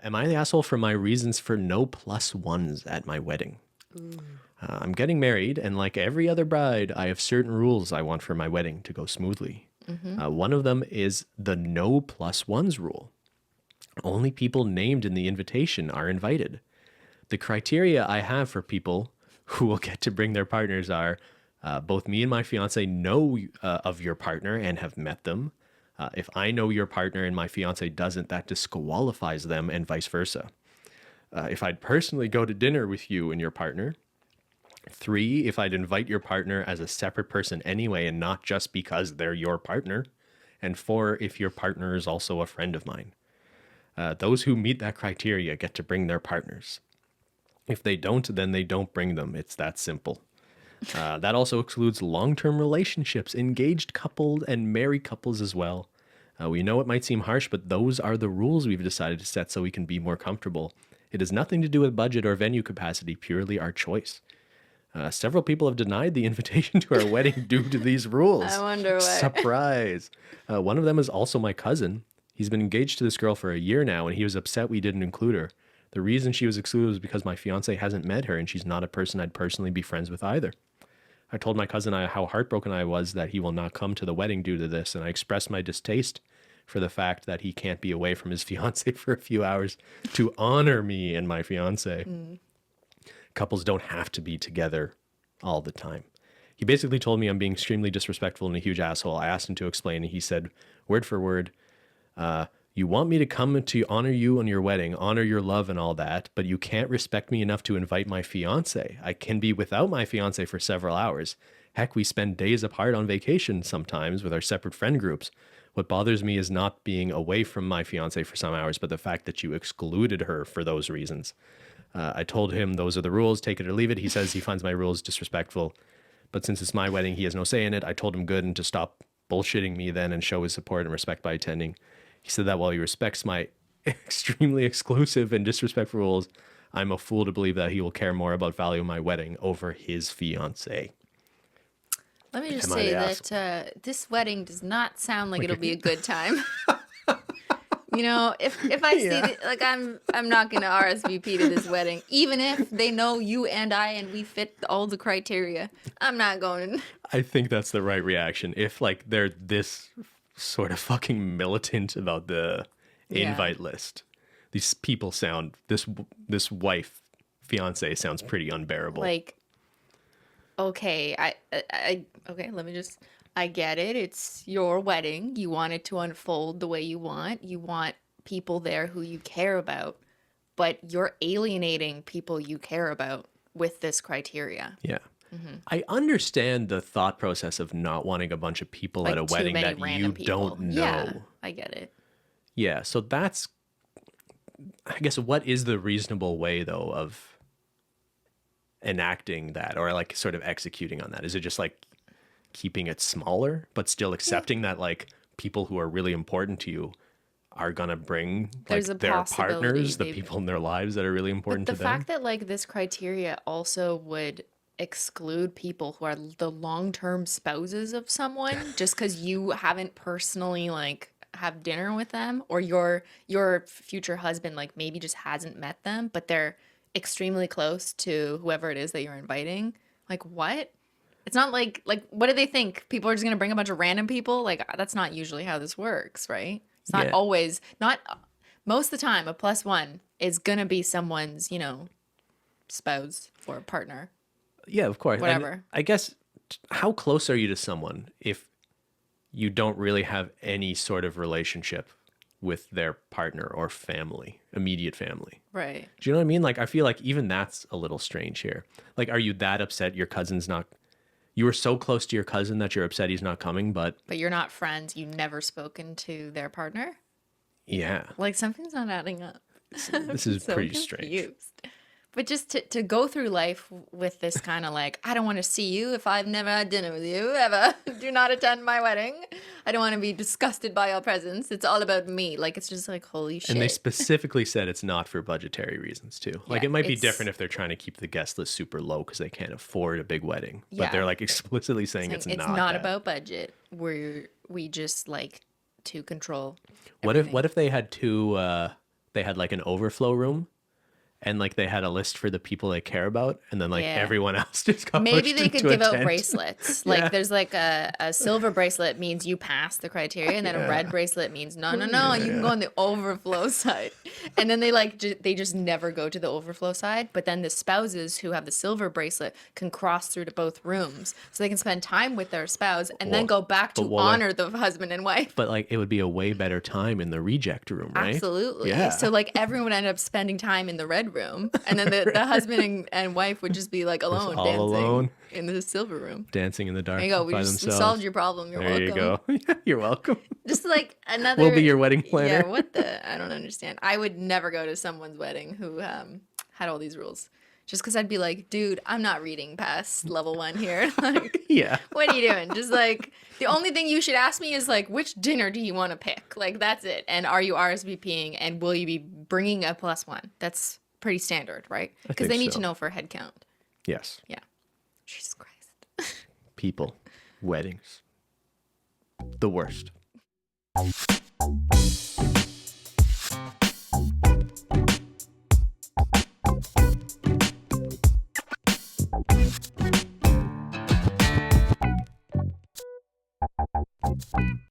Am I the asshole for my reasons for no plus ones at my wedding? Ooh. I'm getting married, and like every other bride, I have certain rules I want for my wedding to go smoothly. Mm-hmm. One of them is the no plus ones rule. Only people named in the invitation are invited. The criteria I have for people who will get to bring their partners are both me and my fiance know of your partner and have met them. If I know your partner and my fiance doesn't, that disqualifies them and vice versa. If I'd personally go to dinner with you and your partner. 3, if I'd invite your partner as a separate person anyway and not just because they're your partner. And 4, if your partner is also a friend of mine. Those who meet that criteria get to bring their partners. If they don't, then they don't bring them. It's that simple. That also excludes long-term relationships, engaged couples, and married couples as well. We know it might seem harsh, but those are the rules we've decided to set so we can be more comfortable. It has nothing to do with budget or venue capacity, purely our choice. Several people have denied the invitation to our wedding due to these rules. I wonder why. Surprise. One of them is also my cousin. He's been engaged to this girl for a year now, and he was upset we didn't include her. The reason she was excluded was because my fiance hasn't met her, and she's not a person I'd personally be friends with either. I told my cousin how heartbroken I was that he will not come to the wedding due to this, and I expressed my distaste for the fact that he can't be away from his fiance for a few hours to honor me and my fiance. Couples don't have to be together all the time. He basically told me I'm being extremely disrespectful and a huge asshole. I asked him to explain, and he said, word for word, you want me to come to honor you on your wedding, honor your love and all that, but you can't respect me enough to invite my fiance. I can be without my fiance for several hours. Heck, we spend days apart on vacation sometimes with our separate friend groups. What bothers me is not being away from my fiance for some hours, but the fact that you excluded her for those reasons. I told him those are the rules, take it or leave it. He says he finds my rules disrespectful, but since it's my wedding, he has no say in it. I told him good and to stop bullshitting me then and show his support and respect by attending. He said that while he respects my extremely exclusive and disrespectful rules, I'm a fool to believe that he will care more about value of my wedding over his fiance. Let me just say that this wedding does not sound like it'll be a good time. You know, if I see like I'm not gonna RSVP to this wedding, even if they know you and I and we fit all the criteria. I'm not going. I think that's the right reaction. If like they're this sort of fucking militant about the invite list, these people sound this wife fiance sounds pretty unbearable. Like, okay, okay. Let me just. I get it. It's your wedding. You want it to unfold the way you want. You want people there who you care about, but you're alienating people you care about with this criteria. Yeah. Mm-hmm. I understand the thought process of not wanting a bunch of people like at a wedding that you don't know. Yeah, I get it. Yeah. So that's, I guess, what is the reasonable way, though, of enacting that or like sort of executing on that? Is it just like keeping it smaller, but still accepting that like people who are really important to you are gonna bring like their partners, the people in their lives that are really important to them. The fact that like this criteria also would exclude people who are the long-term spouses of someone just because you haven't personally like have dinner with them, or your future husband like maybe just hasn't met them, but they're extremely close to whoever it is that you're inviting. Like what? It's not like what do they think? People are just going to bring a bunch of random people? Like that's not usually how this works, right? It's not always, not most of the time a plus one is going to be someone's, you know, spouse or partner. Yeah, of course. Whatever. And I guess how close are you to someone if you don't really have any sort of relationship with their partner or family, immediate family? Right. Do you know what I mean? Like I feel like even that's a little strange here. Like are you that upset your cousin's not, you were so close to your cousin that you're upset he's not coming, but you're not friends. You've never spoken to their partner? Yeah. Like something's not adding up. This is so pretty strange. But just to go through life with this kind of like, I don't want to see you if I've never had dinner with you, ever. Do not attend my wedding. I don't want to be disgusted by your presence. It's all about me. Like, it's just like, holy shit. And they specifically said it's not for budgetary reasons, too. Like, it might be different if they're trying to keep the guest list super low because they can't afford a big wedding. But they're, like, explicitly saying it's not about budget. We just, like, to control everything. What if they had two they had like an overflow room, and like they had a list for the people they care about, and then like Yeah. everyone else just got Maybe pushed they could into a give out tent. bracelets. Yeah. Like there's like a silver bracelet means you pass the criteria, and then a red bracelet means no, you can go on the overflow side. And then they like they just never go to the overflow side. But then the spouses who have the silver bracelet can cross through to both rooms, so they can spend time with their spouse and then go back to honor the husband and wife. But like it would be a way better time in the reject room, right? Absolutely. Yeah. So like everyone would end up spending time in the red room, and then the husband and wife would just be like alone, all dancing alone in the silver room. dancing in the dark There you go. We by just themselves. solved your problem. You're There welcome. you go. You're welcome. Just like another. We'll be your wedding planner. Yeah. What the? I don't understand. I would never go to someone's wedding who had all these rules. Just because I'd be like, dude, I'm not reading past level 1 here. Like, Yeah. what are you doing? Just like, the only thing you should ask me is like, which dinner do you want to pick? Like, that's it. And are you RSVPing? And will you be bringing a +1? That's pretty standard, right? Because they need to know for head count. Yes. Yeah. Jesus Christ. People. Weddings. The worst.